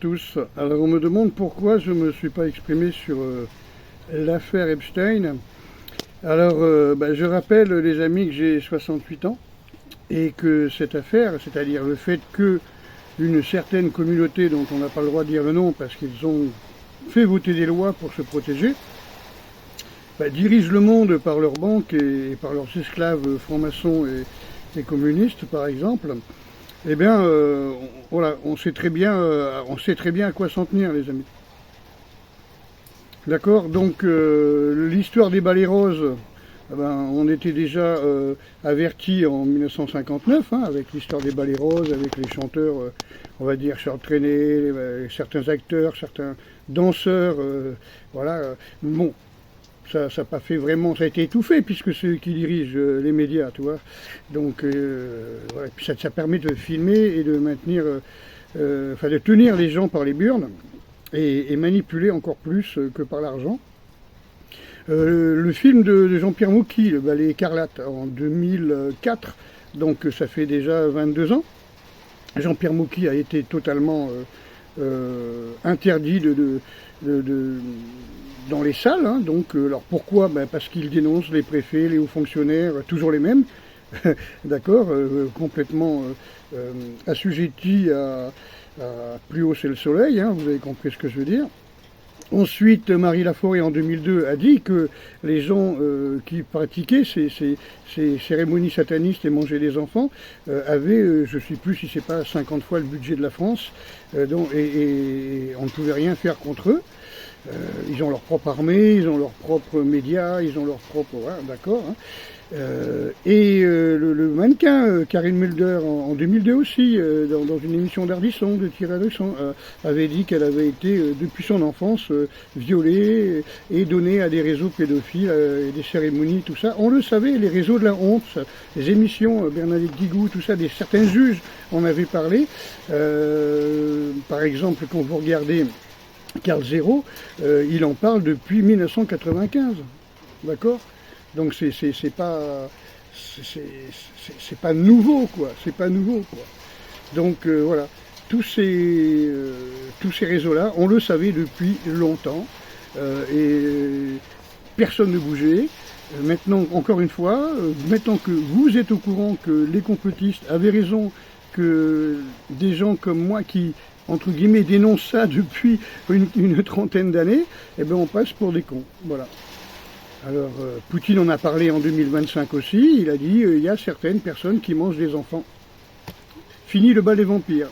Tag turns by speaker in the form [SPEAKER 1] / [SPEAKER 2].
[SPEAKER 1] Tous. Alors on me demande pourquoi je ne me suis pas exprimé sur l'affaire Epstein. Alors je rappelle les amis que j'ai 68 ans et que cette affaire, c'est-à-dire le fait que une certaine communauté dont on n'a pas le droit de dire le nom parce qu'ils ont fait voter des lois pour se protéger, dirigent le monde par leurs banques et par leurs esclaves francs-maçons et communistes par exemple. Eh bien, voilà, on sait très bien à quoi s'en tenir, les amis. D'accord. Donc, l'histoire des balais roses, on était déjà avertis en 1959, avec l'histoire des balais roses, avec les chanteurs, on va dire, Charles Trenet, certains acteurs, certains danseurs, voilà. Bon, ça n'a pas fait vraiment, ça a été étouffé puisque ceux qui dirigent les médias, tu vois. Donc, voilà. Puis ça permet de filmer et de maintenir, de tenir les gens par les burnes et manipuler encore plus que par l'argent. Le film de Jean-Pierre Mocky, Le Ballet Écarlate, en 2004, donc ça fait déjà 22 ans. Jean-Pierre Mocky a été totalement interdit dans les salles. Donc, alors pourquoi? Parce qu'il dénonce les préfets, les hauts fonctionnaires, toujours les mêmes, d'accord, complètement assujettis à plus haut c'est le soleil, vous avez compris ce que je veux dire. Ensuite, Marie Laforêt, en 2002, a dit que les gens qui pratiquaient ces cérémonies satanistes et mangeaient des enfants avaient, je ne sais plus si c'est pas 50 fois le budget de la France, et on ne pouvait rien faire contre eux. Ils ont leur propre armée, ils ont leurs propres médias, ils ont leur propre... Voilà, d'accord. Le mannequin Karine Mulder, en 2002 aussi, dans une émission d'Ardisson, de Thierry Ardisson, avait dit qu'elle avait été, depuis son enfance, violée et donnée à des réseaux pédophiles, et des cérémonies, tout ça. On le savait, les réseaux de la honte, les émissions, Bernadette Guigou, tout ça, certains juges en avaient parlé. Par exemple, quand vous regardez Carl Zero, il en parle depuis 1995, d'accord? Donc c'est pas nouveau, quoi. C'est pas nouveau, quoi. Donc voilà, tous ces réseaux-là, on le savait depuis longtemps et personne ne bougeait. Maintenant, encore une fois, maintenant que vous êtes au courant que les complotistes avaient raison, que des gens comme moi qui entre guillemets dénoncent ça depuis une trentaine d'années, eh ben on passe pour des cons. Voilà. Alors, Poutine en a parlé en 2025 aussi, il a dit il y a certaines personnes qui mangent des enfants. Fini le bal des vampires.